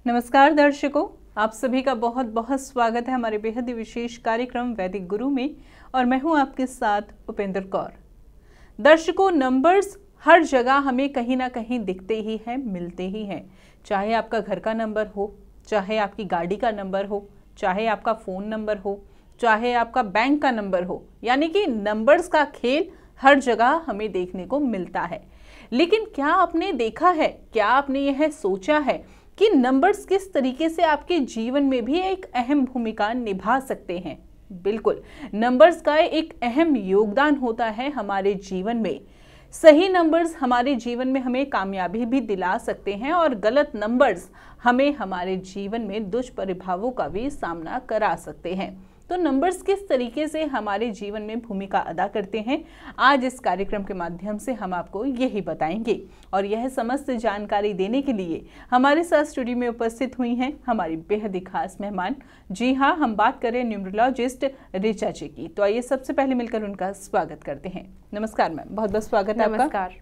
नमस्कार दर्शकों, आप सभी का बहुत बहुत स्वागत है हमारे बेहद ही विशेष कार्यक्रम वैदिक गुरु में। और मैं हूं आपके साथ उपेंद्र कौर। दर्शकों, नंबर्स हर जगह हमें कहीं ना कहीं दिखते ही हैं, मिलते ही हैं। चाहे आपका घर का नंबर हो, चाहे आपकी गाड़ी का नंबर हो, चाहे आपका फ़ोन नंबर हो, चाहे आपका बैंक का नंबर हो, यानी कि नंबर्स का खेल हर जगह हमें देखने को मिलता है। लेकिन क्या आपने देखा है, क्या आपने यह सोचा है कि नंबर्स किस तरीके से आपके जीवन में भी एक अहम भूमिका निभा सकते हैं? बिल्कुल, नंबर्स का एक अहम योगदान होता है हमारे जीवन में। सही नंबर्स हमारे जीवन में हमें कामयाबी भी दिला सकते हैं और गलत नंबर्स हमें हमारे जीवन में दुष्प्रभावों का भी सामना करा सकते हैं। तो नंबर्स किस तरीके से हमारे जीवन में भूमिका अदा करते हैं, आज इस कार्यक्रम के माध्यम से हम आपको यही बताएंगे। और यह समस्त जानकारी देने के लिए हमारे साथ स्टूडियो में उपस्थित हुई हैं हमारी बेहद ही खास मेहमान। जी हाँ, हम बात करें न्यूमरोलॉजिस्ट ऋचा जी की। तो आइए सबसे पहले मिलकर उनका स्वागत करते हैं। नमस्कार मैम, बहुत बहुत स्वागत है आपका। नमस्कार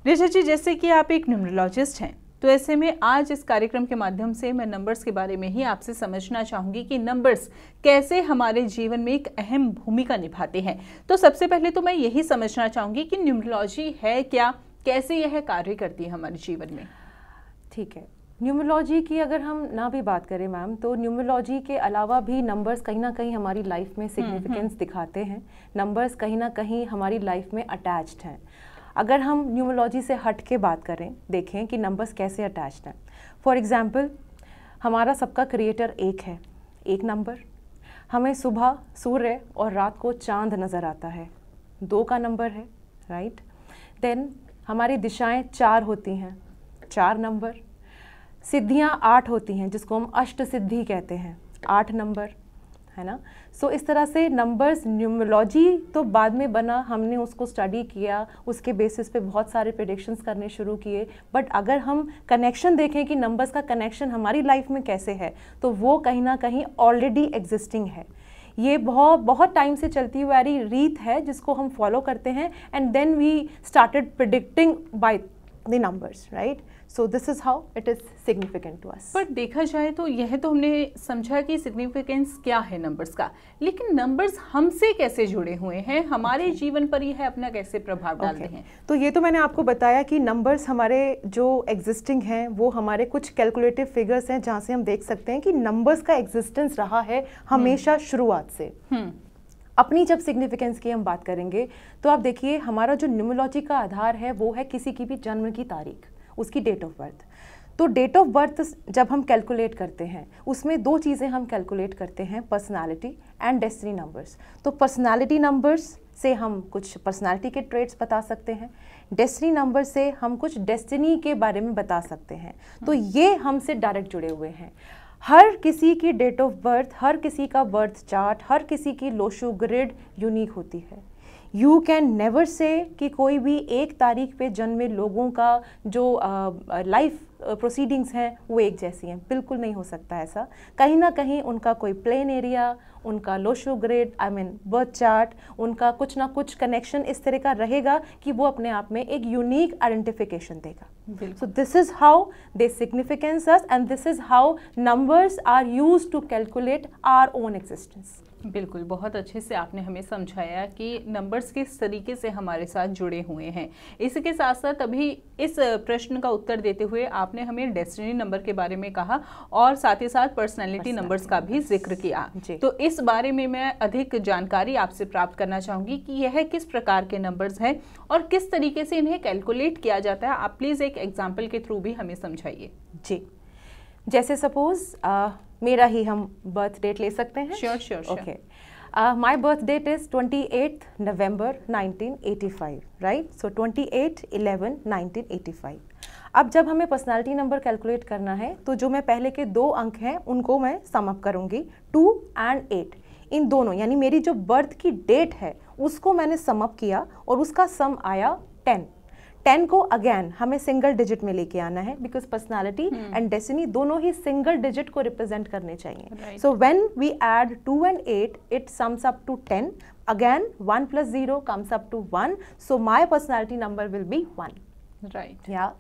ऋचा जी, जैसे कि आप एक न्यूमरोलॉजिस्ट हैं, तो ऐसे में आज इस कार्यक्रम के माध्यम से मैं नंबर्स के बारे में ही आपसे समझना चाहूंगी कि नंबर्स कैसे हमारे जीवन में एक अहम भूमिका निभाते हैं। तो सबसे पहले तो मैं यही समझना चाहूंगी कि न्यूमरोलॉजी है क्या, कैसे यह कार्य करती है हमारे जीवन में। ठीक है, न्यूमरोलॉजी की अगर हम ना भी बात करें मैम, तो न्यूमरोलॉजी के अलावा भी नंबर्स कहीं ना कहीं हमारी लाइफ में सिग्निफिकेंस दिखाते हैं। नंबर्स कहीं ना कहीं हमारी लाइफ में अटैच्ड हैं। अगर हम न्यूमरोलॉजी से हट के बात करें, देखें कि नंबर्स कैसे अटैच्ड हैं। फॉर एग्जांपल, हमारा सबका क्रिएटर एक है, एक नंबर। हमें सुबह सूर्य और रात को चांद नज़र आता है, 2 का नंबर है, राइट। देन हमारी दिशाएं 4 होती हैं, 4 नंबर। सिद्धियां 8 होती हैं, जिसको हम अष्ट सिद्धि कहते हैं, 8 नंबर, है ना। सो इस तरह से नंबर्स, न्यूमरोलॉजी तो बाद में बना, हमने उसको स्टडी किया, उसके बेसिस पे बहुत सारे प्रेडिक्शंस करने शुरू किए। बट अगर हम कनेक्शन देखें कि नंबर्स का कनेक्शन हमारी लाइफ में कैसे है, तो वो कहीं ना कहीं ऑलरेडी एग्जिस्टिंग है। ये बहुत टाइम से चलती हुई आ रही रीत है, जिसको हम फॉलो करते हैं, and then we started predicting by the numbers, right. So this is how it is significant to us. पर देखा जाए तो यह तो हमने समझा कि सिग्निफिकेंस क्या है नंबर्स का, लेकिन नंबर्स हमसे कैसे जुड़े हुए हैं, हमारे जीवन पर यह अपना कैसे प्रभाव डालते हैं? तो ये तो मैंने आपको बताया कि नंबर्स हमारे जो एग्जिस्टिंग हैं, वो हमारे कुछ कैलकुलेटिव फिगर्स हैं, जहाँ से हम देख सकते हैं कि नंबर्स का एग्जिस्टेंस रहा है हमेशा शुरुआत से। अपनी जब सिग्निफिकेंस की हम बात करेंगे, तो आप देखिए, हमारा जो न्यूमरोलॉजी का आधार है वो है किसी की भी जन्म की तारीख, उसकी डेट ऑफ बर्थ। तो डेट ऑफ बर्थ जब हम कैलकुलेट करते हैं, उसमें 2 चीज़ें हम कैलकुलेट करते हैं, पर्सनालिटी एंड डेस्टिनी नंबर्स। तो पर्सनालिटी नंबर्स से हम कुछ पर्सनालिटी के ट्रेट्स बता सकते हैं, डेस्टिनी नंबर से हम कुछ डेस्टिनी के बारे में बता सकते हैं। तो ये हमसे डायरेक्ट जुड़े हुए हैं। हर किसी की डेट ऑफ बर्थ, हर किसी का बर्थ चार्ट, हर किसी की लोशो ग्रिड यूनिक होती है। यू कैन नेवर से कि कोई भी एक तारीख पे जन्मे लोगों का जो लाइफ प्रोसीडिंग्स हैं वो एक जैसी हैं, बिल्कुल नहीं हो सकता ऐसा। कहीं ना कहीं उनका कोई प्लेन एरिया, उनका लोशो ग्रेड, बर्थ चार्ट, उनका कुछ ना कुछ कनेक्शन इस तरह का रहेगा कि वो अपने आप में एक यूनिक आइडेंटिफिकेशन देगा। So this is how they significance us, and this is how numbers are used to calculate our own existence. बिल्कुल, बहुत अच्छे से आपने हमें समझाया कि नंबर्स किस तरीके से हमारे साथ जुड़े हुए हैं। इसके साथ साथ अभी इस प्रश्न का उत्तर देते हुए आपने हमें डेस्टिनी नंबर के बारे में कहा और साथ ही साथ पर्सनैलिटी नंबर्स का भी जिक्र किया। तो इस बारे में मैं अधिक जानकारी आपसे प्राप्त करना चाहूँगी कि यह किस प्रकार के नंबर्स हैं और किस तरीके से इन्हें कैलकुलेट किया जाता है। आप प्लीज़ एक एग्जाम्पल के थ्रू भी हमें समझाइए। जी, जैसे सपोज मेरा ही हम बर्थ डेट ले सकते हैं। Sure. Okay, my birth date is 28 November 1985, right. So 28/11/1985। अब जब हमें पर्सनालिटी नंबर कैलकुलेट करना है, तो जो मैं पहले के 2 अंक हैं उनको मैं सम अप करूंगी, 2 and 8। इन दोनों, यानी मेरी जो बर्थ की डेट है उसको मैंने सम अप किया और उसका सम आया 10। 10 को अगेन हमें सिंगल डिजिट में लेके आना है, बिकॉज पर्सनालिटी एंड डेस्टिनी दोनों ही सिंगल डिजिट को रिप्रेजेंट करने चाहिए। So when we add 2 and 8, it sums up to 10। Again 1 + 0 comes up to 1, so my personality number will be 1, right? Yeah.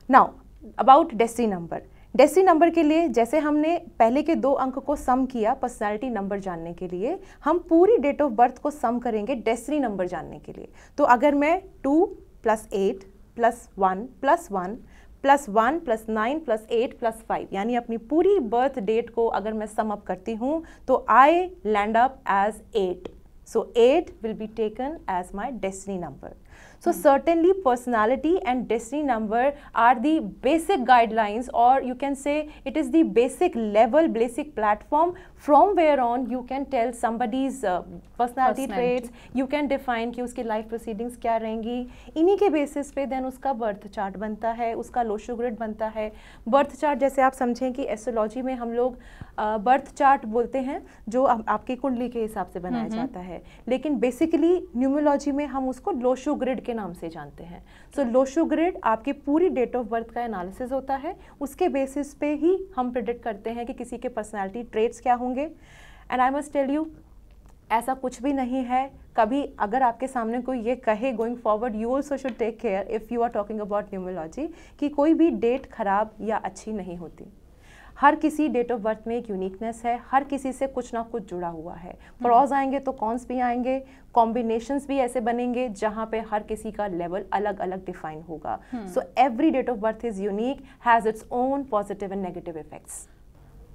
Now about destiny number. Destiny number के लिए जैसे हमने पहले के 2 अंक को सम किया पर्सनालिटी नंबर जानने के लिए, हम पूरी डेट ऑफ बर्थ को सम करेंगे डेस्टिनी नंबर जानने के लिए। तो अगर मैं 2 + 8 + 1 + 1 + 1 + 9 + 8 + 5 यानी अपनी पूरी बर्थ डेट को अगर मैं सम अप करती हूँ तो आई land up as 8. So 8 will be taken as my destiny number. So certainly personality and destiny number are the basic guidelines, or you can say it is the basic level, basic platform from where on you can tell somebody's personality traits. You can define कि उसकी life proceedings क्या रहेंगी, इन्हीं के basis पे then उसका birth chart बनता है, उसका लोशो ग्रिड बनता है। birth chart जैसे आप समझें कि एस्ट्रोलॉजी में हम लोग बर्थ चार्ट बोलते हैं जो आपकी कुंडली के हिसाब से बनाया जाता है, लेकिन बेसिकली न्यूमरोलॉजी में हम उसको लोशो ग्रिड के नाम से जानते हैं। सो लोशो ग्रिड आपकी पूरी डेट ऑफ बर्थ का एनालिसिस होता है, उसके बेसिस पे ही हम प्रेडिक्ट करते हैं कि किसी के पर्सनालिटी ट्रेट्स क्या होंगे। And I must tell you, ऐसा कुछ भी नहीं है। कभी अगर आपके सामने कोई ये कहे going forward, you also should take care if you are talking about numerology कि कोई भी डेट खराब या अच्छी नहीं होती। हर किसी डेट ऑफ बर्थ में एक यूनिकनेस है, हर किसी से कुछ ना कुछ जुड़ा हुआ है। प्रॉज आएंगे तो कॉन्स भी आएंगे, कॉम्बिनेशंस भी ऐसे बनेंगे जहाँ पे हर किसी का लेवल अलग अलग डिफाइन होगा। So every date of birth is unique, has its own positive and negative effects.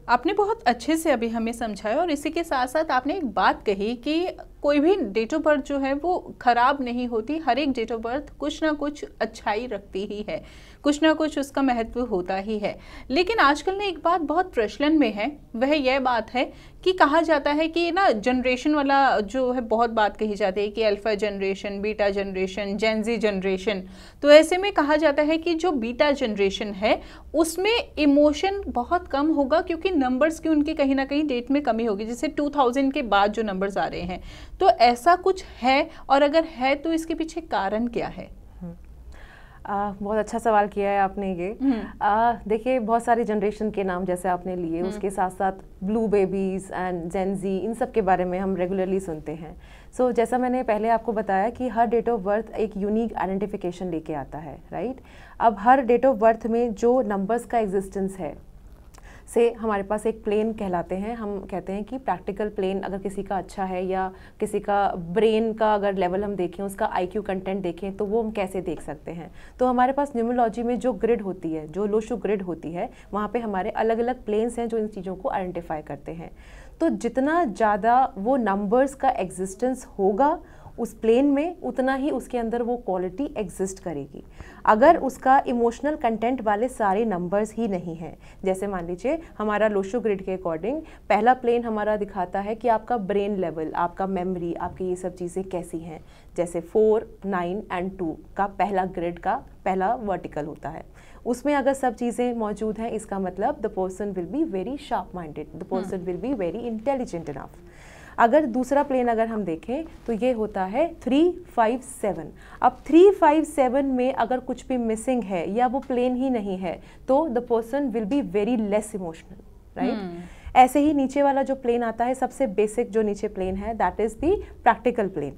आपने बहुत अच्छे से अभी हमें समझाया, और इसी के साथ साथ आपने एक बात कही कि कोई भी डेट ऑफ बर्थ जो है वो खराब नहीं होती। हर एक डेट ऑफ बर्थ कुछ ना कुछ अच्छाई रखती ही है, कुछ ना कुछ उसका महत्व होता ही है। लेकिन आजकल ना एक बात बहुत प्रचलन में है, वह यह बात है कि कहा जाता है कि ना जनरेशन वाला जो है बहुत बात कही जाती है कि alpha generation, beta generation, Gen Z generation. तो ऐसे में कहा जाता है कि जो बीटा जनरेशन है उसमें इमोशन बहुत कम होगा, क्योंकि नंबर्स की उनकी कहीं ना कहीं डेट में कमी होगी, जैसे 2000 के बाद जो नंबर्स आ रहे हैं। तो ऐसा कुछ है, और अगर है तो इसके पीछे कारण क्या है? बहुत अच्छा सवाल किया है आपने ये। देखिए, बहुत सारी जनरेशन के नाम जैसे आपने लिए, उसके साथ साथ ब्लू बेबीज़ एंड जेनजी, इन सब के बारे में हम रेगुलरली सुनते हैं। सो जैसा मैंने पहले आपको बताया कि हर डेट ऑफ बर्थ एक यूनिक आइडेंटिफिकेशन लेके आता है, राइट। अब हर डेट ऑफ बर्थ में जो नंबर्स का एग्जिस्टेंस है से हमारे पास एक प्लेन कहलाते हैं। हम कहते हैं कि प्रैक्टिकल प्लेन अगर किसी का अच्छा है, या किसी का ब्रेन का अगर लेवल हम देखें, उसका आईक्यू कंटेंट देखें, तो वो हम कैसे देख सकते हैं। तो हमारे पास न्यूमरोलॉजी में जो ग्रिड होती है, जो लोशो ग्रिड होती है, वहाँ पे हमारे अलग अलग प्लेन्स हैं जो इन चीज़ों को आइडेंटिफाई करते हैं। तो जितना ज़्यादा वो नंबर्स का एग्जिस्टेंस होगा उस प्लेन में, उतना ही उसके अंदर वो क्वालिटी एग्जिस्ट करेगी। अगर उसका इमोशनल कंटेंट वाले सारे नंबर्स ही नहीं हैं, जैसे मान लीजिए हमारा लोशो ग्रिड के अकॉर्डिंग पहला प्लेन हमारा दिखाता है कि आपका ब्रेन लेवल, आपका मेमोरी, आपकी ये सब चीज़ें कैसी हैं। जैसे 4, 9 एंड 2 का पहला ग्रिड का पहला वर्टिकल होता है, उसमें अगर सब चीज़ें मौजूद हैं, इसका मतलब the person will be very sharp minded, the person will be very intelligent enough. अगर दूसरा प्लेन अगर हम देखें तो ये होता है 3, 5, 7। अब 3, 5, 7 में अगर कुछ भी मिसिंग है या वो प्लेन ही नहीं है तो the person will be very less emotional, right. ऐसे ही नीचे वाला जो प्लेन आता है, सबसे बेसिक जो नीचे प्लेन है, that is the practical plane,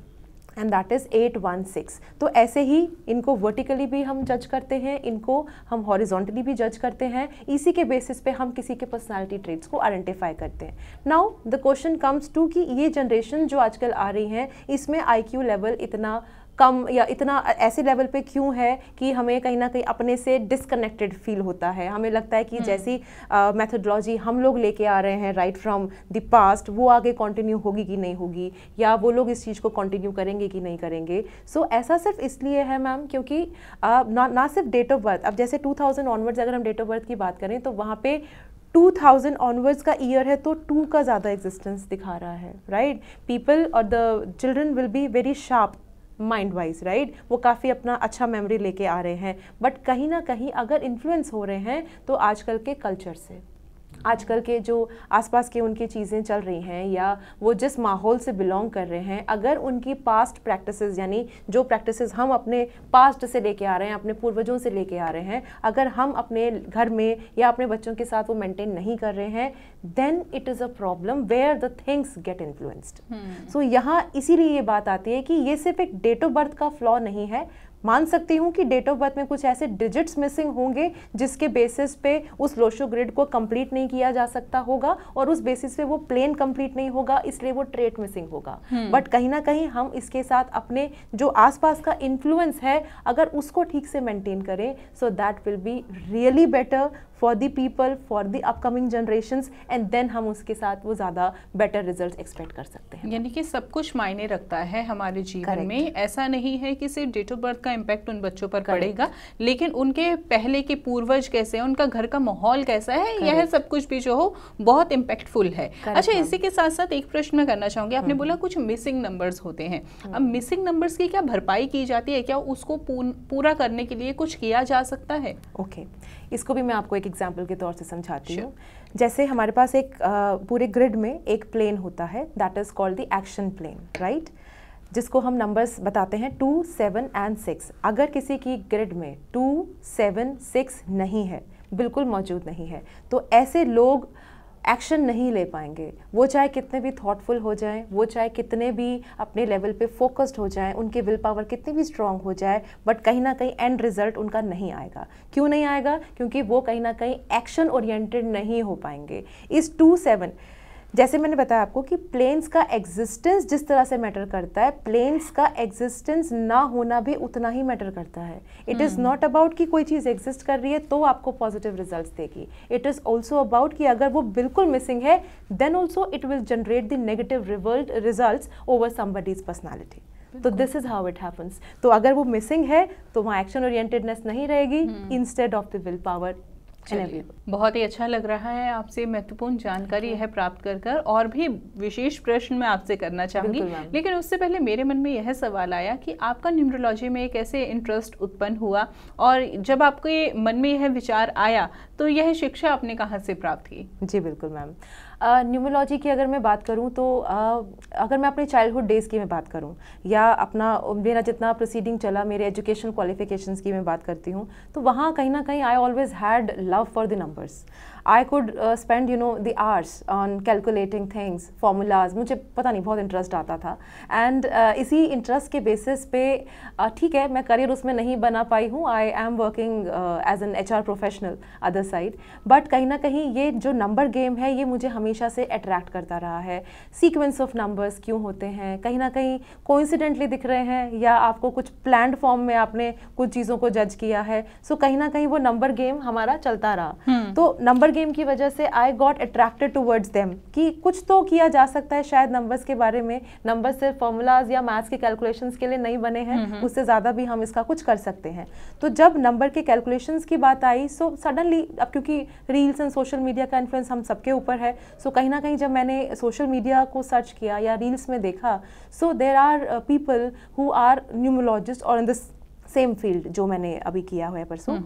and that is 8, 1, 6। तो ऐसे ही इनको वर्टिकली भी हम जज करते हैं, इनको हम हॉरिजॉन्टली भी जज करते हैं। इसी के बेसिस पे हम किसी के पर्सनालिटी ट्रेट्स को आइडेंटिफाई करते हैं। Now the question comes to कि ये जनरेशन जो आजकल आ रही हैं, इसमें आईक्यू लेवल इतना कम या इतना ऐसे लेवल पे क्यों है कि हमें कहीं ना कहीं अपने से डिसकनेक्टेड फील होता है। हमें लगता है कि जैसी मेथोडोलॉजी हम लोग लेके आ रहे हैं राइट फ्रॉम द पास्ट, वो आगे कंटिन्यू होगी कि नहीं होगी, या वो लोग इस चीज़ को कंटिन्यू करेंगे कि नहीं करेंगे। सो ऐसा सिर्फ इसलिए है मैम क्योंकि ना सिर्फ डेट ऑफ बर्थ, अब जैसे 2000 ऑनवर्ड्स अगर हम डेट ऑफ बर्थ की बात करें तो वहाँ पे 2000 ऑनवर्ड्स का ईयर है तो 2 का ज़्यादा एग्जिस्टेंस दिखा रहा है, राइट। पीपल और the children will be very sharp mind wise, right. वो काफ़ी अपना अच्छा मेमोरी लेके आ रहे हैं, बट कहीं ना कहीं अगर इन्फ्लुएंस हो रहे हैं तो आजकल के कल्चर से, आजकल के जो आसपास के उनकी चीज़ें चल रही हैं, या वो जिस माहौल से बिलोंग कर रहे हैं, अगर उनकी पास्ट प्रैक्टिसेस, यानी जो प्रैक्टिसेस हम अपने पास्ट से लेके आ रहे हैं, अपने पूर्वजों से लेके आ रहे हैं, अगर हम अपने घर में या अपने बच्चों के साथ वो मेंटेन नहीं कर रहे हैं, then it is a problem where the things get influenced. So यहाँ इसीलिए ये बात आती है कि ये सिर्फ एक डेट ऑफ बर्थ का फ्लॉ नहीं है, मान सकती हूँ कि डेट ऑफ बर्थ में कुछ ऐसे डिजिट्स मिसिंग होंगे जिसके बेसिस पे उस लोशो ग्रिड को कंप्लीट नहीं किया जा सकता होगा और उस बेसिस पे वो प्लेन कंप्लीट नहीं होगा, इसलिए वो ट्रेट मिसिंग होगा। बट कहीं ना कहीं हम इसके साथ अपने जो आसपास का इन्फ्लुएंस है अगर उसको ठीक से मेंटेन करें, so that will be really better for the people, for the upcoming generations, and then हम उसके साथ वो ज़्यादा बेटर रिजल्ट्स एक्सपेक्ट कर सकते हैं। यानी कि सब कुछ मायने रखता है हमारे जीवन में। ऐसा नहीं है कि सिर्फ डेट ऑफ बर्थ का इम्पैक्ट उन बच्चों पर पड़ेगा, लेकिन उनके पहले के पूर्वज कैसे हैं, उनका घर का माहौल कैसा है, यह सब कुछ भी जो हो बहुत इम्पैक्टफुल है। अच्छा, इसी के साथ साथ एक प्रश्न मैं करना चाहूँगी। आपने बोला कुछ मिसिंग नंबर्स होते हैं, अब मिसिंग नंबर्स की क्या भरपाई की जाती है, क्या उसको पूरा करने के लिए कुछ किया जा सकता है? ओके, इसको भी मैं आपको एक एग्जाम्पल के तौर से समझाती हूँ। जैसे हमारे पास एक पूरे ग्रिड में एक प्लेन होता है, that is called the action plane, right, जिसको हम नंबर्स बताते हैं 2, 7 एंड 6। अगर किसी की ग्रिड में 2, 7, 6 नहीं है, बिल्कुल मौजूद नहीं है, तो ऐसे लोग एक्शन नहीं ले पाएंगे। वो चाहे कितने भी थॉटफुल हो जाएं, वो चाहे कितने भी अपने लेवल पे फोकस्ड हो जाएं, उनके विल पावर कितनी भी स्ट्रांग हो जाए, बट कहीं ना कहीं एंड रिजल्ट उनका नहीं आएगा। क्यों नहीं आएगा? क्योंकि वो कहीं ना कहीं एक्शन ओरिएंटेड नहीं हो पाएंगे। इस 2, 7 जैसे मैंने बताया आपको कि प्लेन्स का एग्जिस्टेंस जिस तरह से मैटर करता है, प्लेन्स का एग्जिस्टेंस ना होना भी उतना ही मैटर करता है। इट इज़ नॉट अबाउट कि कोई चीज़ एग्जिस्ट कर रही है तो आपको पॉजिटिव रिजल्ट्स देगी। इट इज़ ऑल्सो अबाउट कि अगर वो बिल्कुल मिसिंग है, then also it will generate the negative results over somebody's personality. तो this is how it happens. तो अगर वो मिसिंग है तो वहाँ एक्शन ओरिएंटेडनेस नहीं रहेगी instead of the will power. बहुत ही अच्छा लग रहा है आपसे महत्वपूर्ण जानकारी है प्राप्त कर और भी विशेष प्रश्न मैं आपसे करना चाहूंगी, लेकिन उससे पहले मेरे मन में यह सवाल आया कि आपका न्यूमरोलॉजी में एक ऐसे इंटरेस्ट उत्पन्न हुआ और जब आपके मन में यह विचार आया तो यह शिक्षा आपने कहाँ से प्राप्त की? जी बिल्कुल मैम, न्यूमरोलॉजी की अगर मैं बात करूं तो अगर मैं अपने चाइल्डहुड डेज़ की मैं बात करूं या अपना मेरा जितना प्रोसीडिंग चला, मेरे एजुकेशन क्वालिफिकेशंस की मैं बात करती हूं, तो वहाँ कहीं ना कहीं I always had love for the numbers. I could spend the hours on calculating things, formulas, मुझे पता नहीं बहुत इंटरेस्ट आता था। एंड इसी इंटरेस्ट के बेसिस पे ठीक है मैं करियर उसमें नहीं बना पाई हूँ, I am working as an HR professional other side, but कहीं ना कहीं ये जो नंबर गेम है ये मुझे हमेशा से अट्रैक्ट करता रहा है। सीक्वेंस ऑफ नंबर्स क्यों होते हैं, कहीं ना कहीं कोइंसिडेंटली दिख रहे हैं या आपको कुछ प्लान्ड फॉर्म में आपने कुछ चीज़ों को जज किया है, सो कहीं ना कहीं वो नंबर गेम हमारा चलता रहा। तो नंबर गेम की वजह से I got attracted towards them कि कुछ तो किया जा सकता है शायद नंबर्स के बारे में। नंबर सिर्फ फॉर्मूलाज या मैथ्स के कैलकुलेशंस के लिए नहीं बने हैं, उससे ज़्यादा भी हम इसका कुछ कर सकते हैं। तो जब नंबर के कैलकुलेशंस की बात आई, सो सडनली अब क्योंकि रील्स एंड सोशल मीडिया का इन्फ्लुएंस हम सबके ऊपर है, सो कहीं ना कहीं जब मैंने सोशल मीडिया को सर्च किया या रील्स में देखा, so there are people who are numerologists और इन द सेम फील्ड जो मैंने अभी किया हुआ है परसों।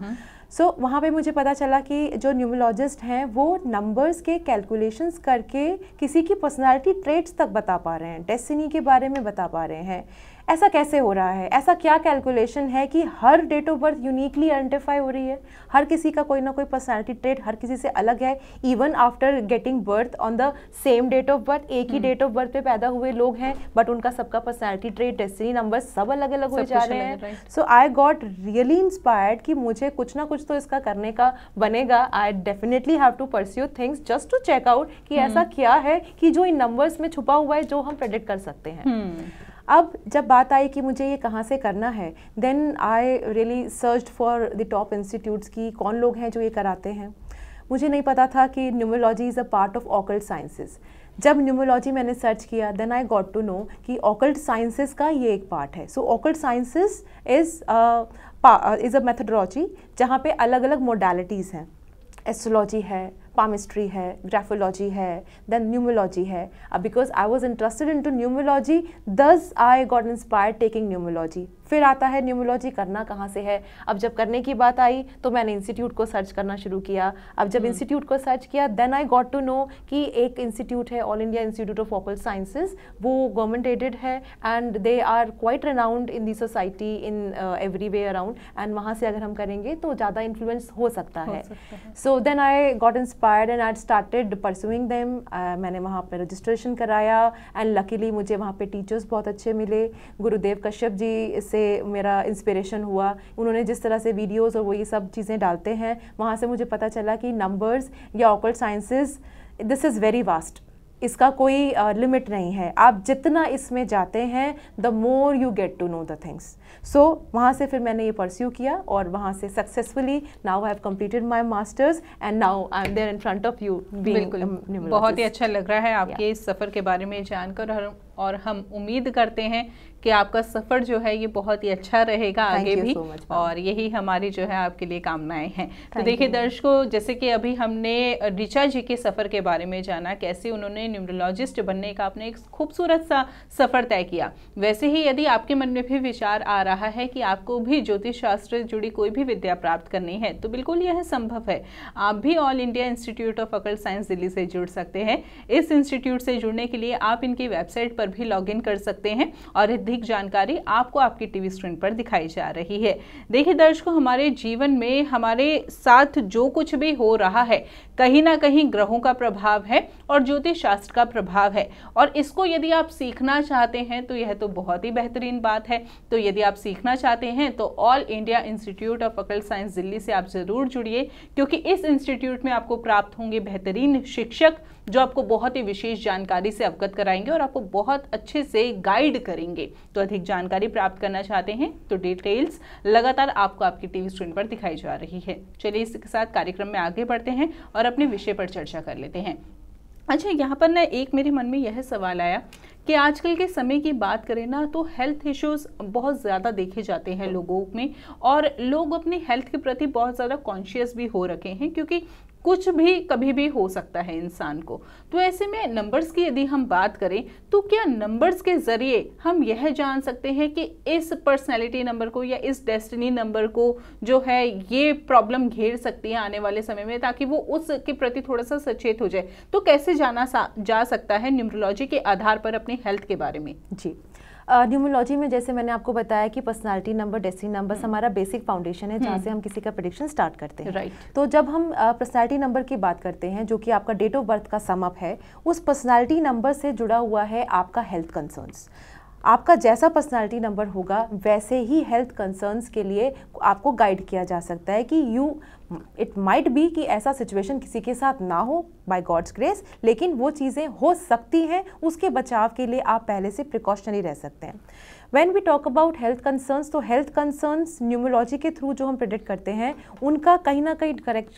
सो वहाँ पे मुझे पता चला कि जो न्यूमरोलॉजिस्ट हैं वो नंबर्स के कैलकुलेशंस करके किसी की पर्सनालिटी ट्रेट्स तक बता पा रहे हैं, डेस्टिनी के बारे में बता पा रहे हैं। ऐसा कैसे हो रहा है? ऐसा क्या कैलकुलेशन है कि हर date of birth uniquely identify हो रही है? हर किसी का कोई ना कोई पर्सनालिटी ट्रेट हर किसी से अलग है, even after getting birth on the same date of birth. एक ही डेट ऑफ बर्थ पे पैदा हुए लोग हैं बट उनका सबका पर्सनालिटी ट्रेट, डेस्टिनी नंबर सब अलग अलग हो जा रहे हैं। सो आई गॉट रियली इंस्पायर्ड कि मुझे कुछ ना कुछ तो इसका करने का बनेगा। I definitely have to pursue things just to check out कि ऐसा क्या है कि जो इन नंबर्स में छुपा हुआ है जो हम प्रेडिक्ट कर सकते हैं। अब जब बात आई कि मुझे ये कहाँ से करना है, then I really searched for the top institutes की कौन लोग हैं जो ये कराते हैं। मुझे नहीं पता था कि numerology is a part of occult sciences. जब न्यूमरोलॉजी मैंने सर्च किया, then I got to know कि ऑकल्ट साइंसेस का ये एक पार्ट है। So occult sciences is a methodology जहाँ पे अलग अलग मोडालिटीज़ हैं। एस्ट्रोलॉजी है, पामिस्ट्री है, ग्राफोलॉजी है, देन न्यूमरोलॉजी है। अब because I was interested in to numerology, thus I got inspired taking numerology. फिर आता है न्यूमरोलॉजी करना कहाँ से है। अब जब करने की बात आई तो मैंने इंस्टीट्यूट को सर्च करना शुरू किया। अब जब इंस्टीट्यूट को सर्च किया, then I got to know कि एक इंस्टीट्यूट है, all India institute of occult sciences, वो गवर्नमेंट एडेड है and they are quite renowned in the society in every way around, and वहाँ से अगर हम करेंगे तो ज़्यादा इन्फ्लुएंस हो सकता है। So then I got inspired and I started pursuing them. मैंने वहाँ पर रजिस्ट्रेशन कराया एंड लकीली मुझे वहाँ पे टीचर्स बहुत अच्छे मिले। गुरुदेव कश्यप जी से से मेरा इंस्पिरेशन हुआ, उन्होंने जिस तरह से वीडियोस और वो ये सब चीज़ें डालते हैं, वहाँ से मुझे पता चला कि नंबर्स या occult sciences, this is very vast, इसका कोई लिमिट नहीं है। आप जितना इसमें जाते हैं the more you get to know the things. So वहाँ से फिर मैंने ये परस्यू किया और वहाँ से successfully now I have completed my masters and now I am there in front of you. बिल्कुल, बहुत ही अच्छा लग रहा है आपके इस सफ़र के बारे में जानकर, और हम उम्मीद करते हैं कि आपका सफ़र जो है ये बहुत ही अच्छा रहेगा आगे भी, और यही हमारी जो है आपके लिए कामनाएं हैं। तो देखिए दर्शकों, जैसे कि अभी हमने ऋचा जी के सफ़र के बारे में जाना, कैसे उन्होंने न्यूमरोलॉजिस्ट बनने का अपने एक खूबसूरत सा सफ़र तय किया, वैसे ही यदि आपके मन में भी विचार आ रहा है कि आपको भी ज्योतिष शास्त्र से जुड़ी कोई भी विद्या प्राप्त करनी है, तो बिल्कुल यह संभव है। आप भी all India institute of occult science Delhi से जुड़ सकते हैं। इस इंस्टीट्यूट से जुड़ने के लिए आप इनकी वेबसाइट पर भी लॉगिन कर सकते हैं और अधिक जानकारी आपको आपकी टीवी स्क्रीन पर दिखाई जा रही है। देखिए दर्शकों, हमारे जीवन में हमारे साथ जो कुछ भी हो रहा है, कहीं ना कहीं ग्रहों का प्रभाव है और ज्योतिष शास्त्र का प्रभाव है, और इसको यदि आप सीखना चाहते हैं तो यह तो बहुत ही बेहतरीन बात है। तो यदि आप सीखना चाहते हैं तो all India institute of occult science Delhi से आप जरूर जुड़िए, क्योंकि इस इंस्टीट्यूट में आपको प्राप्त होंगे बेहतरीन शिक्षक जो आपको बहुत ही विशेष जानकारी से अवगत कराएंगे और आपको बहुत अच्छे से गाइड करेंगे। तो अधिक जानकारी प्राप्त करना चाहते हैं तो डिटेल्स लगातार आपको आपकी टीवी स्क्रीन पर दिखाई जा रही है। चलिए इसके साथ कार्यक्रम में आगे बढ़ते हैं और अपने विषय पर चर्चा कर लेते हैं। अच्छा, यहाँ पर ना एक मेरे मन में यह सवाल आया कि आजकल के समय की बात करें ना तो हेल्थ इश्यूज बहुत ज़्यादा देखे जाते हैं लोगों में, और लोग अपनी हेल्थ के प्रति बहुत ज़्यादा कॉन्शियस भी हो रखे हैं, क्योंकि कुछ भी कभी भी हो सकता है इंसान को। तो ऐसे में नंबर्स की यदि हम बात करें तो क्या नंबर्स के ज़रिए हम यह जान सकते हैं कि इस पर्सनैलिटी नंबर को या इस डेस्टिनी नंबर को जो है ये प्रॉब्लम घेर सकती है आने वाले समय में, ताकि वो उसके प्रति थोड़ा सा सचेत हो जाए? तो कैसे जाना जा सकता है न्यूमरोलॉजी के आधार पर अपनी हेल्थ के बारे में? जी, न्यूमरोलॉजी में जैसे मैंने आपको बताया कि पर्सनालिटी नंबर, डेस्टिनी नंबर्स हमारा बेसिक फाउंडेशन है जहाँ से हम किसी का प्रेडिक्शन स्टार्ट करते हैं। राइट। तो जब हम पर्सनालिटी नंबर की बात करते हैं, जो कि आपका डेट ऑफ बर्थ का सम अप है, उस पर्सनालिटी नंबर से जुड़ा हुआ है आपका हेल्थ कंसर्न्स। आपका जैसा पर्सनालिटी नंबर होगा वैसे ही हेल्थ कंसर्न्स के लिए आपको गाइड किया जा सकता है कि इट माइट बी कि ऐसा सिचुएशन किसी के साथ ना हो बाय गॉड्स ग्रेस, लेकिन वो चीज़ें हो सकती हैं, उसके बचाव के लिए आप पहले से प्रिकॉशनरी रह सकते हैं। When we talk about health concerns, तो हेल्थ कंसर्न्स न्यूमरोलॉजी के थ्रू जो हम प्रेडिक्ट करते हैं उनका कहीं ना कहीं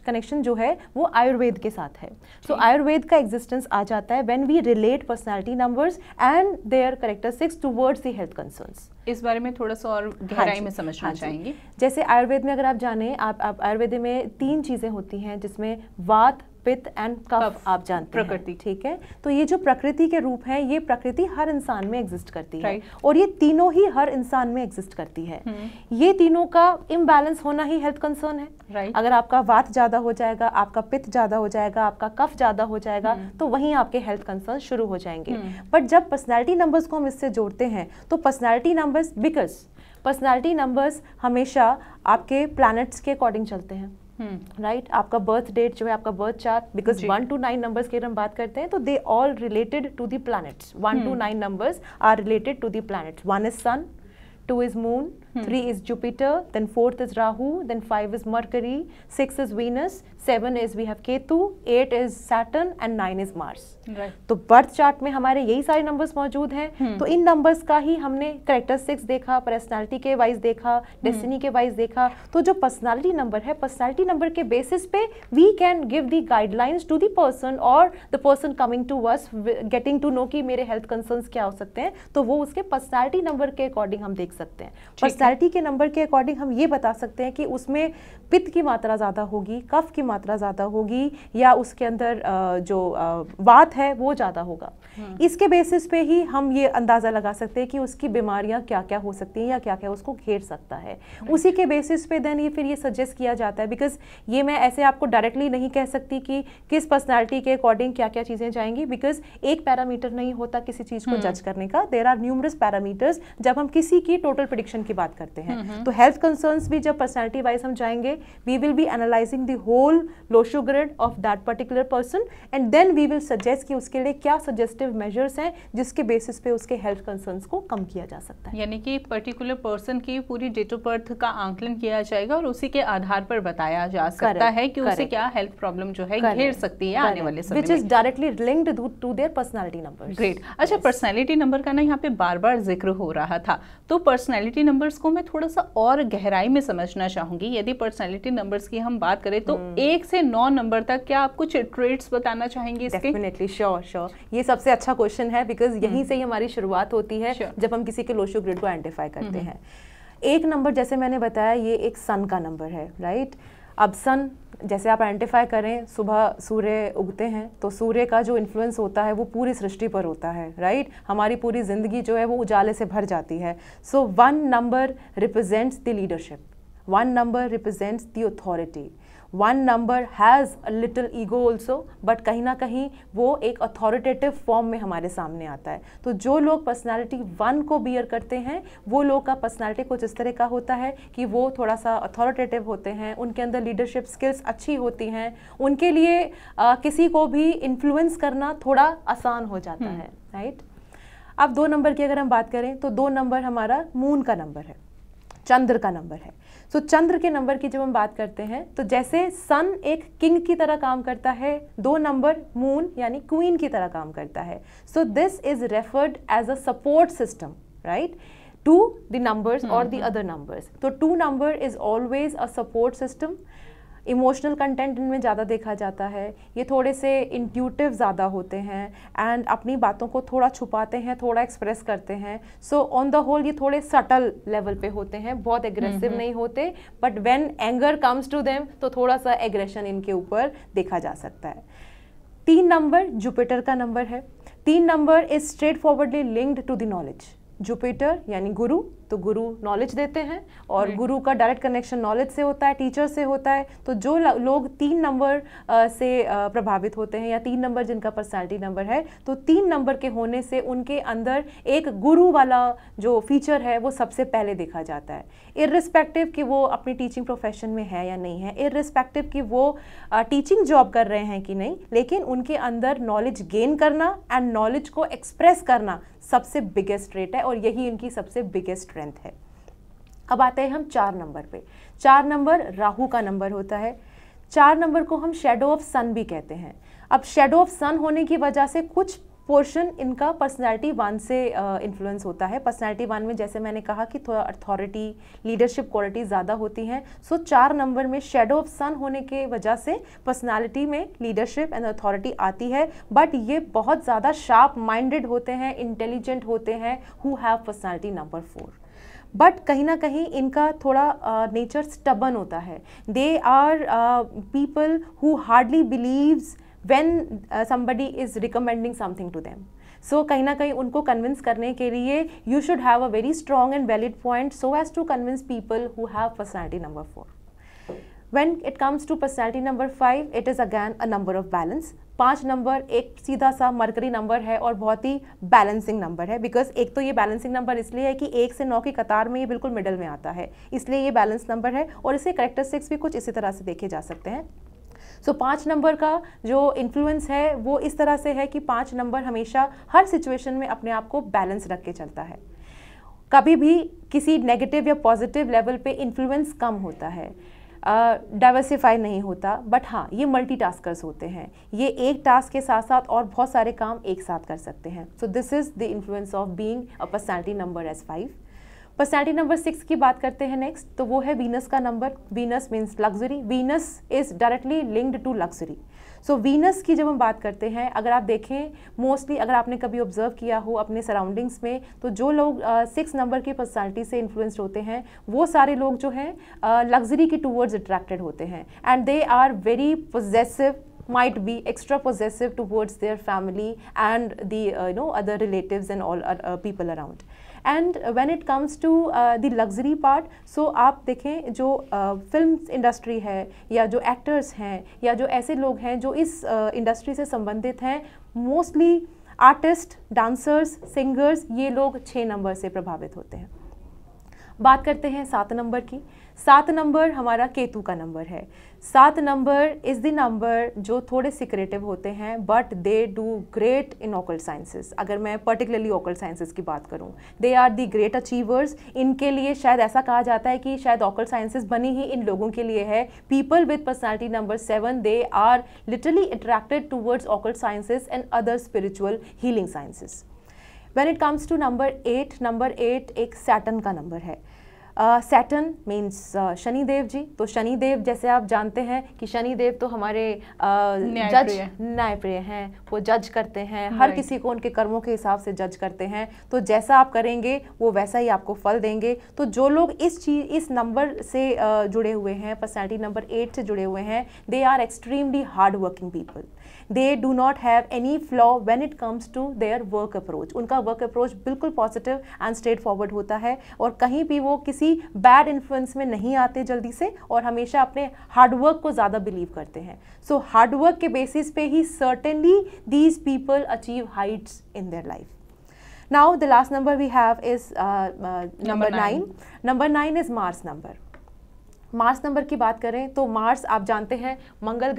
कनेक्शन जो है वो आयुर्वेद के साथ है। सो आयुर्वेद का एग्जिस्टेंस आ जाता है when we relate personality numbers and their characteristics towards the health concerns. इस बारे में थोड़ा सा और गहराई में समझना चाहेंगे। जैसे आयुर्वेद में अगर आप जाने, आप आयुर्वेद में 3 चीज़ें होती हैं जिसमें वात, पित्त एंड कफ आप जानते हैं, प्रकृति। ठीक है, तो ये जो प्रकृति के रूप है, ये प्रकृति हर इंसान में एग्जिस्ट करती है, और ये तीनों ही हर इंसान में एग्जिस्ट करती है। ये तीनों का इम्बैलेंस होना ही हेल्थ कंसर्न है। अगर आपका वात ज्यादा हो जाएगा, आपका पित्त ज्यादा हो जाएगा, आपका कफ ज्यादा हो जाएगा, तो वहीं आपके हेल्थ कंसर्न शुरू हो जाएंगे। बट जब पर्सनैलिटी नंबर्स को हम इससे जोड़ते हैं तो personality numbers, because personality numbers हमेशा आपके प्लैनेट्स के अकॉर्डिंग चलते हैं। राइट, आपका बर्थ डेट जो है, आपका birth chart, because 1 to 9 numbers की हम बात करते हैं तो they all related to the planets. 1 to 9 numbers are related to the planets. 1 is sun, 2 is moon, 3 is Jupiter, then 4th is Rahu, then 5 is Mercury, 6 is Venus, 7 is we have Ketu, 8 is Saturn and 9 is Mars. तो birth chart में हमारे यही सारे numbers मौजूद हैं। तो इन numbers का ही हमने कैरेक्टरिस्टिक्स देखा, पर्सनालिटी के वाइज देखा, डेस्टिनी के वाइज देखा। तो जो पर्सनालिटी नंबर है, पर्सनालिटी नंबर के बेसिस पे we can give the guidelines to the person और the person coming to us getting to know कि मेरे हेल्थ कंसर्न्स क्या हो सकते हैं, तो वो उसके पर्सनालिटी नंबर के अकॉर्डिंग हम देख सकते हैं। पर्सनालिटी के नंबर के अकॉर्डिंग हम ये बता सकते हैं कि उसमें पित्त की मात्रा ज़्यादा होगी, कफ की मात्रा ज़्यादा होगी, या उसके अंदर जो वात है वो ज़्यादा होगा। इसके बेसिस पे ही हम ये अंदाज़ा लगा सकते हैं कि उसकी बीमारियां क्या क्या हो सकती हैं या क्या क्या उसको घेर सकता है। उसी के बेसिस पे देन ये फिर ये सजेस्ट किया जाता है, बिकॉज ये मैं ऐसे आपको डायरेक्टली नहीं कह सकती कि किस पर्सनैलिटी के अकॉर्डिंग क्या क्या चीज़ें जाएंगी, बिकॉज एक पैरामीटर नहीं होता किसी चीज़ को जज करने का। There are numerous parameters. जब हम किसी की टोटल प्रेडिक्शन की बात करते हैं। तो हेल्थ कंसर्न्स भी जब पर्सनैलिटी वाइज हम जाएंगे, we will be analysing the whole Lo Shu grid of that particular person and then we will suggest कि उसके लिए क्या सजेस्टिव मेजर्स हैं जिसके बेसिस पे उसके हेल्थ कंसर्न्स को कम किया जा सकता है। यानी कि पर्टिकुलर पर्सन की पूरी डेट ऑफ बर्थ का आंकलन किया जाएगा और उसी के आधार पर बताया जा सकता है कि उसे क्या हेल्थ प्रॉब्लम जो है घेर सकती है आने वाले समय में, which is directly linked to their personality numbers. Great. अच्छा, पर्सनैलिटी नंबर का ना यहाँ पे बार बार जिक्र हो रहा था, तो पर्सनैलिटी नंबर्स को मैं थोड़ा सा और गहराई में समझना चाहूंगी। यदि पर्सनैलिटी नंबर्स की हम बात करें तो 1 से 9 नंबर तक क्या आप कुछ ट्रेट्स बताना चाहेंगे इसके? Definitely, sure. ये सबसे अच्छा क्वेश्चन है बिकॉज यहीं से ही हमारी शुरुआत होती है जब हम किसी के लोशो ग्रिड को आइडेंटिफाई करते हैं। 1 नंबर जैसे मैंने बताया ये एक सन का नंबर है, राइट। अब सन जैसे आप आइडेंटिफाई करें, सुबह सूर्य उगते हैं तो सूर्य का जो इन्फ्लुएंस होता है वो पूरी सृष्टि पर होता है, राइट। हमारी पूरी जिंदगी जो है वो उजाले से भर जाती है। सो 1 number represents the leadership, 1 number represents the authority, 1 number has a little ego also, but कहीं ना कहीं वो एक अथॉरिटेटिव फॉर्म में हमारे सामने आता है। तो जो लोग पर्सनालिटी 1 को बियर करते हैं वो लोग का पर्सनालिटी कुछ इस तरह का होता है कि वो थोड़ा सा अथॉरिटेटिव होते हैं, उनके अंदर लीडरशिप स्किल्स अच्छी होती हैं, उनके लिए किसी को भी इन्फ्लुएंस करना थोड़ा आसान हो जाता है, राइट। अब 2 नंबर की अगर हम बात करें तो 2 नंबर हमारा मून का नंबर है, चंद्र का नंबर है। सो चंद्र के नंबर की जब हम बात करते हैं तो जैसे सन एक किंग की तरह काम करता है, 2 नंबर मून यानी क्वीन की तरह काम करता है। So this is referred as a support system, right, to the numbers और द अदर नंबर्स। तो 2 number is always a support system. Emotional content इनमें ज़्यादा देखा जाता है, ये थोड़े से इंट्यूटिव ज़्यादा होते हैं एंड अपनी बातों को थोड़ा छुपाते हैं, थोड़ा एक्सप्रेस करते हैं। सो ऑन द होल ये थोड़े सटल लेवल पे होते हैं, बहुत एग्रेसिव नहीं होते, but when anger comes to them तो थोड़ा सा एग्रेशन इनके ऊपर देखा जा सकता है। 3 नंबर जुपिटर का नंबर है। 3 number is straightforwardly linked to the knowledge. Jupiter यानी गुरु, तो गुरु नॉलेज देते हैं और गुरु का डायरेक्ट कनेक्शन नॉलेज से होता है, टीचर से होता है। तो जो लोग 3 नंबर से प्रभावित होते हैं या 3 नंबर जिनका पर्सनालिटी नंबर है, तो 3 नंबर के होने से उनके अंदर एक गुरु वाला जो फीचर है वो सबसे पहले देखा जाता है। इर्रिस्पेक्टिव कि वो अपनी टीचिंग प्रोफेशन में है या नहीं है, इर्रिस्पेक्टिव कि वो टीचिंग जॉब कर रहे हैं कि नहीं, लेकिन उनके अंदर नॉलेज गेन करना एंड नॉलेज को एक्सप्रेस करना सबसे बिगेस्ट ट्रेट है और यही इनकी सबसे बिगेस्ट स्ट्रेंथ है। अब आते हैं हम 4 नंबर पे। 4 नंबर राहु का नंबर होता है। 4 नंबर को हम शेडो ऑफ सन भी कहते हैं। अब शेडो ऑफ सन होने की वजह से कुछ पोर्शन इनका पर्सनैलिटी 1 से इन्फ्लुएंस होता है। पर्सनैलिटी 1 में जैसे मैंने कहा कि थोड़ा अथॉरिटी, लीडरशिप क्वालिटी ज़्यादा होती हैं। सो 4 नंबर में शेडो ऑफ सन होने के वजह से पर्सनैलिटी में लीडरशिप एंड अथॉरिटी आती है, बट ये बहुत ज़्यादा शार्प माइंडेड होते हैं, इंटेलिजेंट होते हैं, who have personality number 4। But कहीं ना कहीं इनका थोड़ा नेचर स्टबन होता है। They are people who hardly believes when somebody is recommending something to them. So कहीं ना कहीं उनको कन्विंस करने के लिए you should have a very strong and valid point so as to convince people who have personality number 4. When it comes to personality number 5, it is again a number of balance. 5 number एक सीधा सा mercury number है और बहुत ही balancing number है, because एक तो ये बैलेंसिंग नंबर इसलिए है कि 1 से 9 की कतार में ये बिल्कुल मिडल में आता है, इसलिए ये बैलेंस नंबर है और इसके कैरेक्टरिस्टिक्स भी कुछ इसी तरह से देखे जा सकते हैं। सो 5 नंबर का जो इन्फ्लुएंस है वो इस तरह से है कि 5 नंबर हमेशा हर सिचुएशन में अपने आप को बैलेंस रख के चलता है। कभी भी किसी नेगेटिव या पॉजिटिव लेवल पे इन्फ्लुएंस कम होता है, डाइवर्सिफाई नहीं होता, बट हाँ ये मल्टीटास्कर्स होते हैं, ये एक टास्क के साथ साथ और बहुत सारे काम एक साथ कर सकते हैं। So this is the influence of being a personality number as 5। Personality number 6 की बात करते हैं नेक्स्ट, तो वो है वीनस का नंबर। Venus means luxury, Venus is directly linked to luxury. So Venus की जब हम बात करते हैं, अगर आप देखें मोस्टली अगर आपने कभी ऑब्जर्व किया हो अपने सराउंडिंग्स में, तो जो लोग 6 नंबर की पर्सनैलिटी से इन्फ्लुएंस्ड होते हैं वो सारे लोग जो हैं लग्जरी की टूवर्ड्स अट्रैक्टेड होते हैं and they are very possessive, might be extra possessive towards their family and the other relatives and all people around. And when it comes to the luxury part, so आप देखें जो film industry है या जो actors हैं या जो ऐसे लोग हैं जो इस इंडस्ट्री से संबंधित हैं, मोस्टली आर्टिस्ट, डांसर्स, सिंगर्स, ये लोग 6 नंबर से प्रभावित होते हैं। बात करते हैं 7 नंबर की। 7 नंबर हमारा केतु का नंबर है। 7 नंबर इज़ द नंबर जो थोड़े सिक्रेटिव होते हैं, but they do great in occult sciences. अगर मैं पर्टिकुलरली ऑकल्ट साइंसेस की बात करूं, they are the great achievers. इनके लिए शायद ऐसा कहा जाता है कि शायद ऑकल्ट साइंसेस बनी ही इन लोगों के लिए है। People with personality number 7, they are literally attracted towards occult sciences and other spiritual healing sciences. When it comes to number 8, number 8 एक सैटर्न का नंबर है। Saturn means Shanidev ji. तो शनिदेव, जैसे आप जानते हैं कि शनिदेव तो हमारे न्यायप्रिय हैं, वो जज करते हैं, हर किसी को उनके कर्मों के हिसाब से जज करते हैं। तो जैसा आप करेंगे वो वैसा ही आपको फल देंगे। तो जो लोग इस नंबर से जुड़े हुए हैं, पर्सनैलिटी नंबर 8 से जुड़े हुए हैं, they are extremely hard working people. They do not have any flaw when it comes to their work approach. उनका वर्क अप्रोच बिल्कुल पॉजिटिव एंड स्ट्रेट फॉरवर्ड होता है और कहीं भी वो किसी बैड इन्फ्लुएंस में नहीं आते जल्दी से, और हमेशा अपने हार्डवर्क को ज़्यादा बिलीव करते हैं। सो हार्डवर्क के बेसिस पे ही certainly these people achieve heights in their life. Now the last number we have is number 9. Number 9 is Mars number. Mars number की बात करें तो मार्स आप जानते हैं मंगल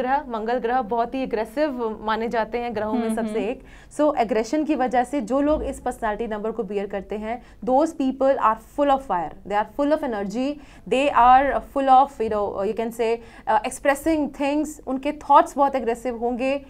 ग्रह बहुत ही एग्रेसिव माने जाते हैं ग्रहों में सबसे एक। सो एग्रेशन की वजह से जो लोग इस पर्सनालिटी नंबर को बियर करते हैं, those people are full of fire, they are full of energy, they are full of you can say expressing things. उनके थॉट्स बहुत एग्रेसिव होंगे,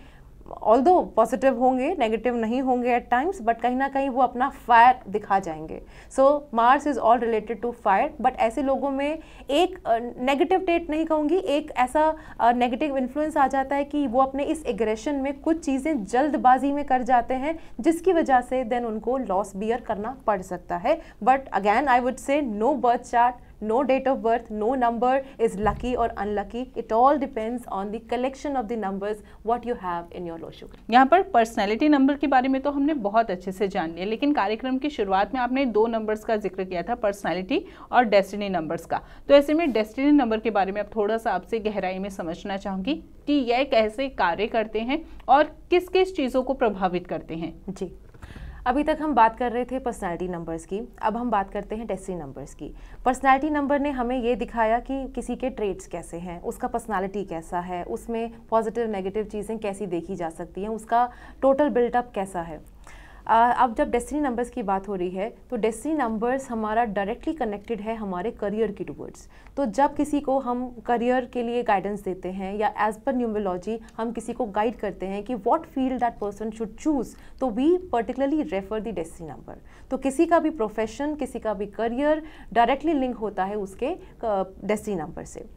ऑल्दो पॉजिटिव होंगे, नेगेटिव नहीं होंगे एट टाइम्स, बट कहीं ना कहीं वो अपना फायर दिखा जाएंगे। So Mars is all related to fire. But ऐसे लोगों में एक नेगेटिव टेट नहीं कहूँगी, एक ऐसा नेगेटिव इन्फ्लुएंस आ जाता है कि वो अपने इस एग्रेशन में कुछ चीज़ें जल्दबाजी में कर जाते हैं, जिसकी वजह से देन उनको लॉस बियर करना पड़ सकता है। But again I would say no birth chart, no date of birth, no number is lucky or unlucky. It all depends on the collection of the numbers what you have in your loshuka. यहाँ पर personality number के बारे में तो हमने बहुत अच्छे से जान लिया, लेकिन कार्यक्रम की शुरुआत में आपने 2 नंबर्स का जिक्र किया था, पर्सनैलिटी और डेस्टिनी नंबर्स का। तो ऐसे में डेस्टिनी नंबर के बारे में अब थोड़ा सा आपसे गहराई में समझना चाहूँगी कि यह कैसे कार्य करते हैं और किस किस चीज़ों को प्रभावित करते हैं। जी, अभी तक हम बात कर रहे थे पर्सनैलिटी नंबर्स की, अब हम बात करते हैं डेस्टिनी नंबर्स की। पर्सनैलिटी नंबर ने हमें ये दिखाया कि किसी के ट्रेड्स कैसे हैं, उसका पर्सनैलिटी कैसा है, उसमें पॉजिटिव नेगेटिव चीज़ें कैसी देखी जा सकती हैं, उसका टोटल बिल्टअप कैसा है। अब जब डेस्टिनी नंबर्स की बात हो रही है तो डेस्टिनी नंबर्स हमारा डायरेक्टली कनेक्टेड है हमारे करियर की टूवर्ड्स। तो जब किसी को हम करियर के लिए गाइडेंस देते हैं या एज पर न्यूमरोलॉजी हम किसी को गाइड करते हैं कि what field that person should choose, तो we particularly refer the destiny number. तो किसी का भी प्रोफेशन, किसी का भी करियर डायरेक्टली लिंक होता है उसके डेस्टिनी नंबर से।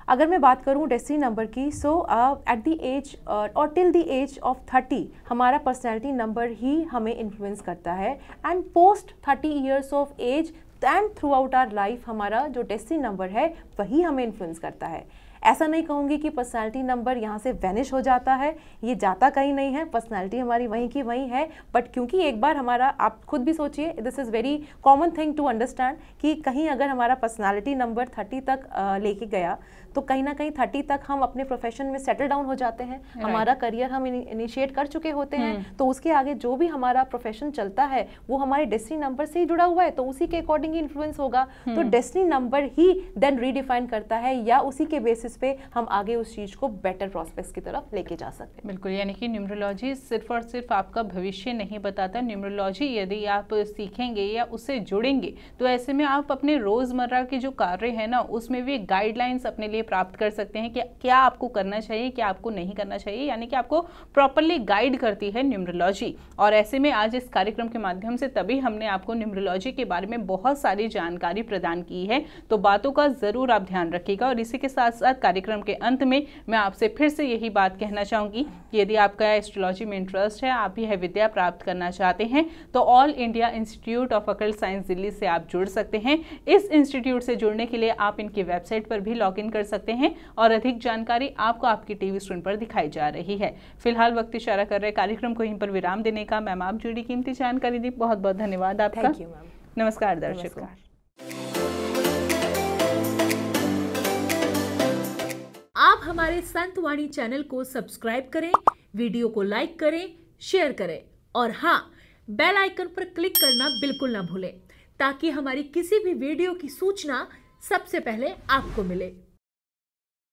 अगर मैं बात करूं डेस्टिनी नंबर की, सो एट द एज और टिल द एज ऑफ 30 हमारा पर्सनैलिटी नंबर ही हमें इन्फ्लुएंस करता है, and post 30 years of age and throughout our life हमारा जो डेस्टिनी नंबर है वही हमें इन्फ्लुएंस करता है। ऐसा नहीं कहूँगी कि पर्सनैलिटी नंबर यहाँ से वैनिश हो जाता है, ये जाता कहीं नहीं है, पर्सनैलिटी हमारी वहीं की वहीं है। बट क्योंकि एक बार हमारा, आप खुद भी सोचिए, this is very common thing to understand कि कहीं अगर हमारा पर्सनैलिटी नंबर 30 तक लेके गया तो कहीं ना कहीं 30 तक हम अपने प्रोफेशन में सेटल डाउन हो जाते हैं, हमारा करियर हम इनिशिएट कर चुके होते हैं, तो उसके आगे जो भी हमारा प्रोफेशन चलता है वो हमारे डेस्टिनी नंबर से ही जुड़ा हुआ है, तो उसी के अकॉर्डिंग ही इन्फ्लुएंस होगा। तो डेस्टिनी नंबर ही देन रीडिफाइन करता है या उसी के बेसिस पे हम आगे उस चीज को बेटर प्रॉस्पेक्ट्स की तरफ लेके जा सकते हैं। बिल्कुल, यानी कि न्यूमरोलॉजी सिर्फ और सिर्फ आपका भविष्य नहीं बताता। न्यूमरोलॉजी यदि आप सीखेंगे या उससे जुड़ेंगे तो ऐसे में आप अपने रोजमर्रा के जो कार्य है ना उसमें भी गाइडलाइंस अपने लिए प्राप्त कर सकते हैं कि क्या आपको करना चाहिए, क्या आपको नहीं करना चाहिए, यानी कि आपको प्रॉपरली गाइड करती है न्यूमरोलॉजी। और ऐसे में आज इस कार्यक्रम के माध्यम से तभी हमने आपको न्यूमरोलॉजी के बारे में बहुत सारी जानकारी प्रदान की है, तो बातों का जरूर आप ध्यान रखिएगा। और इसी के साथ साथ कार्यक्रम के अंत में मैं आपसे फिर से यही बात कहना चाहूंगी कि यदि आपका एस्ट्रोलॉजी में इंटरेस्ट है, आप यह विद्या प्राप्त करना चाहते हैं, तो all India institute of occult science Delhi से आप जुड़ सकते हैं। इस इंस्टीट्यूट से जुड़ने के लिए आप इनकी वेबसाइट पर भी लॉग इन कर सकते हैं और अधिक जानकारी आपको आपकी टीवी स्क्रीन पर दिखाई जा रही है। फिलहाल वक्त इशारा कर रहे कार्यक्रम को यहीं पर विराम देने का। मैम आप जुड़ी कीमती जानकारी दी, बहुत बहुत धन्यवाद आपका। Thank you ma'am. नमस्कार दर्शकों। आप हमारे संतवाणी चैनल को सब्सक्राइब करें, वीडियो को लाइक करें, शेयर करें और हाँ, बेल आइकन पर क्लिक करना बिल्कुल ना भूलें ताकि हमारी किसी भी वीडियो की सूचना सबसे पहले आपको मिले।